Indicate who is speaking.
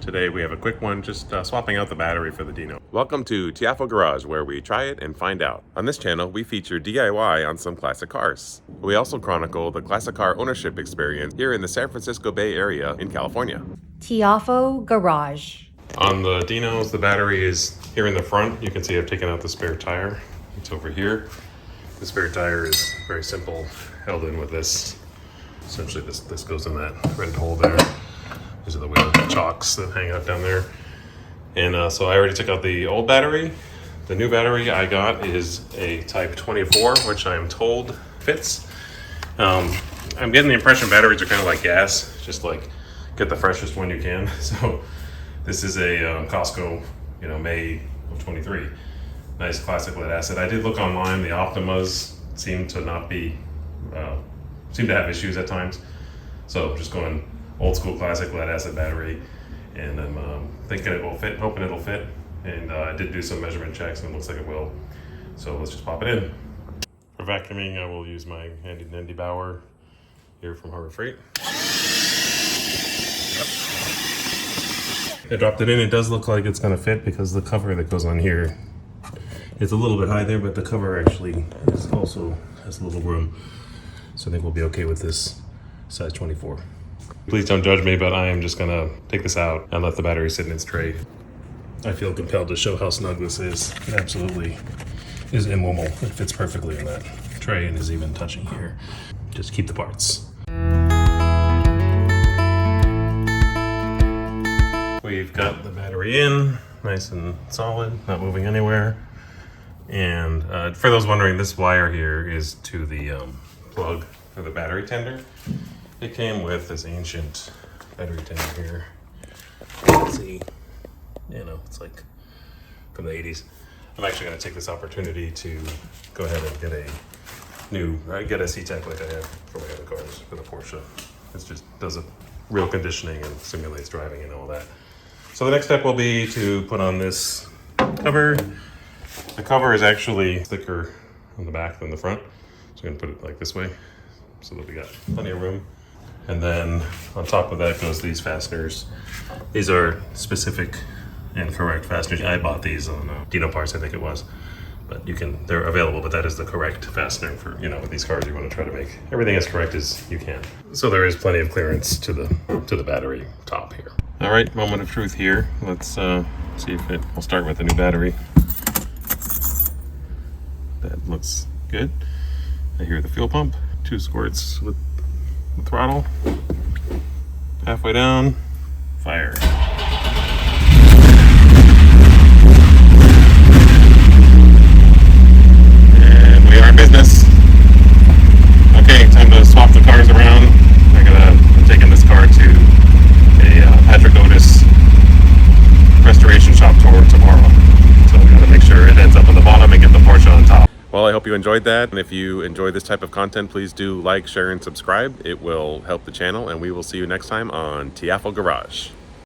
Speaker 1: Today we have a quick one, just swapping out the battery for the Dino. Welcome to Tiafo Garage, where we try it and find out. On this channel, we feature DIY on some classic cars. We also chronicle the classic car ownership experience here in the San Francisco Bay Area in California.
Speaker 2: Tiafo Garage.
Speaker 1: On the Dinos, the battery is here in the front. You can see I've taken out the spare tire. It's over here. The spare tire is very simple, held in with this. Essentially, this goes in that red hole there. These are the wheel chocks that hang out down there. And so I already took out the old battery. The new battery I got is a type 24, which I'm told fits. I'm getting the impression batteries are kind of like gas, just like get the freshest one you can. So this is a Costco, May of 23. Nice classic lead acid. I did look online. The Optimas seem to not be, seem to have issues at times. So just going old school classic lead acid battery, and I'm thinking it will fit, hoping it'll fit. And I did do some measurement checks, and it looks like it will. So let's just pop it in. For vacuuming, I will use my handy dandy Bauer here from Harbor Freight. I dropped it in. It does look like it's going to fit because the cover that goes on here is a little bit high there, but the cover actually also has a little room. So I think we'll be okay with this size 24. Please don't judge me, but I am just going to take this out and let the battery sit in its tray. I feel compelled to show how snug this is. It absolutely is immobile. It fits perfectly in that tray and is even touching here. Just keep the parts. We've got the battery in, nice and solid, not moving anywhere. And for those wondering, this wire here is to the plug for the battery tender. It came with this ancient battery tender here. You can see, it's like from the 80s. I'm actually going to take this opportunity to go ahead and get a C-Tech like I have for my other cars for the Porsche. It just does a real conditioning and simulates driving and all that. So the next step will be to put on this cover. The cover is actually thicker on the back than the front. So I'm going to put it like this way so that we got plenty of room. And then on top of that goes these fasteners. These are specific and correct fasteners. I bought these on Dino Parts, I think it was. But they're available, but that is the correct fastener for, with these cars you want to try to make everything as correct as you can. So there is plenty of clearance to the battery top here. All right, moment of truth here. Let's see if we'll start with the new battery. That looks good. I hear the fuel pump. 2 squirts with the throttle. Halfway down, fire. And we are in business. Okay, time to swap the cars around. I'm taking this car to a Patrick Otis restoration shop tour tomorrow. So we gotta make sure it ends up on the bottom and get the Porsche on top. Well, I hope you enjoyed that. And if you enjoy this type of content, please do like, share, and subscribe. It will help the channel, and we will see you next time on Tiafo Garage.